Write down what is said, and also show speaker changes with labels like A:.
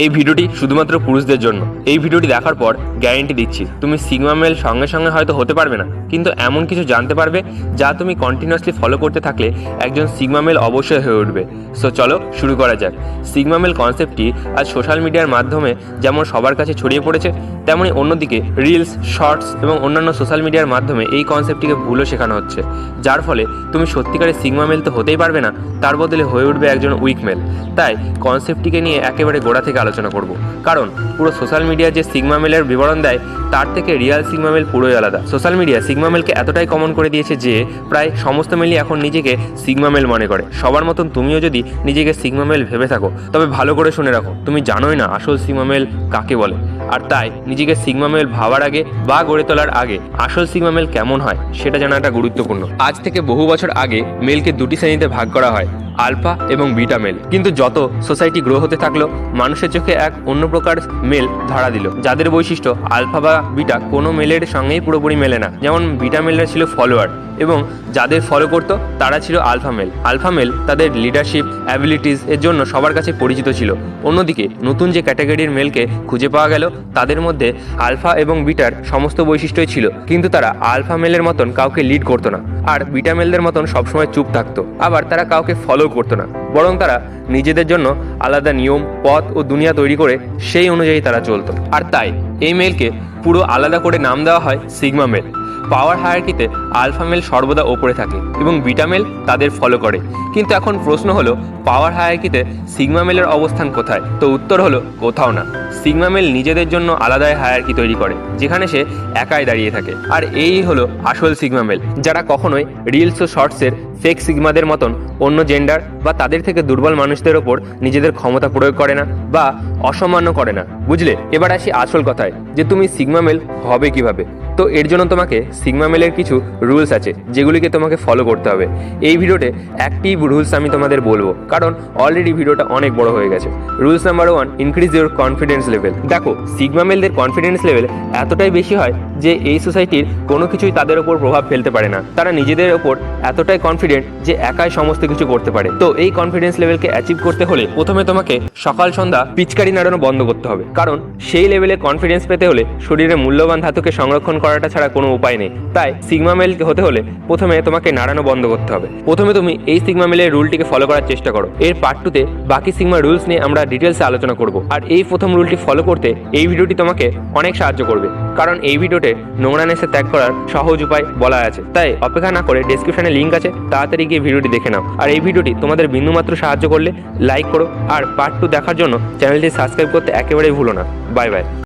A: এই ভিডিওটি শুধুমাত্র পুরুষদের জন্য। এই ভিডিওটি দেখার পর গ্যারেন্টি দিচ্ছি তুমি সিগমা মেল সঙ্গে সঙ্গে হয়তো হতে পারবে না, কিন্তু এমন কিছু জানতে পারবে যা তুমি কন্টিনিউয়াসলি ফলো করতে থাকলে একজন সিগমা মেল অবশ্যই হয়ে উঠবে। সো চলো শুরু করা যাক। সিগমা মেল কনসেপ্টটি আজ সোশ্যাল মিডিয়ার মাধ্যমে যেমন সবার কাছে ছড়িয়ে পড়েছে, তেমনি অন্যদিকে রিলস, শর্টস এবং অন্যান্য সোশ্যাল মিডিয়ার মাধ্যমে এই কনসেপ্টটিকে ভুলও শেখানো হচ্ছে, যার ফলে তুমি সত্যিকারের সিগমা মেল তো হতেই পারবে না, তার বদলে হয়ে উঠবে একজন উইক মেল। তাই কনসেপ্টটিকে নিয়ে একেবারে গোড়া থেকে আলোচনা করব, কারণ পুরো সোশ্যাল মিডিয়া যে সিগমা মেলের বিবরণ দেয় তার থেকে রিয়াল সিগমা মেল পুরোই আলাদা। সোশ্যাল মিডিয়া সিগমা মেলকে এতটাই কমন করে দিয়েছে যে প্রায় সমস্ত মেলই এখন নিজেকে সিগমা মেল মনে করে। সবার মতন তুমিও যদি নিজেকে সিগমা মেল ভেবে থাকো, তবে ভালো করে শুনে রাখো, তুমি জানোই না আসল সিগমা মেল কাকে বলে। আর তাই নিজেকে সিগমা মেল ভাবার আগে বা গড়ে তোলার আগে আসল সিগমা মেল কেমন হয় সেটা জানাটা গুরুত্বপূর্ণ। আজ থেকে বহু বছর আগে মেলকে দুটি শ্রেণীতে ভাগ করা হয়, আলফা এবং বিটা মেল। কিন্তু যত সোসাইটি গ্রো হতে থাকলো, মানুষের চোখে এক অন্য প্রকার মেল ধরা দিল, যাদের বৈশিষ্ট্য আলফা বা বিটা কোনো মেলের সঙ্গেই পুরোপুরি মেলে না। যেমন বিটা মেলরা ছিল ফলোয়ার এবং যাদের ফলো করতো তারা ছিল আলফা মেল। আলফা মেল তাদের লিডারশিপ অ্যাবিলিটিস এর জন্য সবার কাছে পরিচিত ছিল। অন্যদিকে নতুন যে ক্যাটাগরির মেলকে খুঁজে পাওয়া গেল, তাদের মধ্যে আলফা এবং বিটার সমস্ত বৈশিষ্ট্যই ছিল, কিন্তু তারা আলফা মেলের মতন কাউকে লিড করতো না, আর বিটা মেলদের মতন সবসময় চুপ থাকতো। আবার তারা কাউকে ফলো করতো না, বরং তারা নিজেদের জন্য আলাদা নিয়ম, পথ ও দুনিয়া তৈরি করে সেই অনুযায়ী তারা চলতো। আর তাই এই মেলকে পুরো আলাদা করে নাম দেওয়া হয় সিগমা মেল। পাওয়ার হায়ারার্কিতে আলফা মেল সর্বদা ওপরে থাকে এবং বিটা মেল তাদের ফলো করে। কিন্তু এখন প্রশ্ন হলো, পাওয়ার হায়ারার্কিতে সিগমা মেলের অবস্থান কোথায়? তো উত্তর হলো কোথাও না। সিগমা মেল নিজেদের জন্য আলাদা হায়ারার্কি তৈরি করে, যেখানে সে একাই দাঁড়িয়ে থাকে। আর এই হলো আসল সিগমা মেল, যারা কখনোই রিলস ও শর্টসের ফেক সিগমাদের মতন অন্য জেন্ডার বা তাদের থেকে দুর্বল মানুষদের ওপর নিজেদের ক্ষমতা প্রয়োগ করে না বা অসম্মান করে না। বুঝলে? এবার আসি আসল কথায়, যে তুমি সিগমা মেল হবে কিভাবে। তো এর জন্য তোমাকে সিগমা মেলের কিছু রুলস আছে, যেগুলিকে তোমাকে ফলো করতে হবে। এই ভিডিওতে একটি রুলস আমি তোমাদের বলবো, কারণ অলরেডি ভিডিওটা অনেক বড় হয়ে গেছে। Rules number 1, increase your confidence level. দেখো, সিগমা মেলদের কনফিডেন্স লেভেল এতটাই বেশি হয় যে এই সোসাইটির কোনো কিছুই তাদের ওপর প্রভাব ফেলতে পারে না। তারা নিজেদের ওপর এতটাই কনফিডেন্ট যে একাই সমস্ত কিছু করতে পারে। তো এই কনফিডেন্স লেভেলকে অ্যাচিভ করতে হলে প্রথমে তোমাকে সকাল সন্ধ্যা পিচকারি নাড়ানো বন্ধ করতে হবে, কারণ সেই লেভেলে কনফিডেন্স পেতে হলে শরীরে মূল্যবান ধাতুকে সংরক্ষণ করাটা ছাড়া কোনো উপায় নেই। তাই সিগমা মেল হতে হলে প্রথমে তোমাকে নাড়ানো বন্ধ করতে হবে। প্রথমে তুমি এই সিগমা মেলের রুলটিকে ফলো করার চেষ্টা করো। এর পার্ট 2তে বাকি সিগমা রুলস নিয়ে আমরা ডিটেলসে আলোচনা করব। আর এই প্রথম রুলটি ফলো করতে এই ভিডিওটি তোমাকে অনেক সাহায্য করবে, কারণ এই ভিডিওতে নোংরানেসে ত্যাগ করার সহজ উপায় বলা আছে। তাই অপেক্ষা না করে ডেসক্রিপশনে লিঙ্ক আছে, তাড়াতাড়ি গিয়ে ভিডিওটি দেখে নাও। আর এই ভিডিওটি তোমাদের বিন্দুমাত্র সাহায্য করলে লাইক করো, আর পার্ট 2 দেখার জন্য চ্যানেলটি সাবস্ক্রাইব করতে একেবারেই ভুলো না। Bye bye.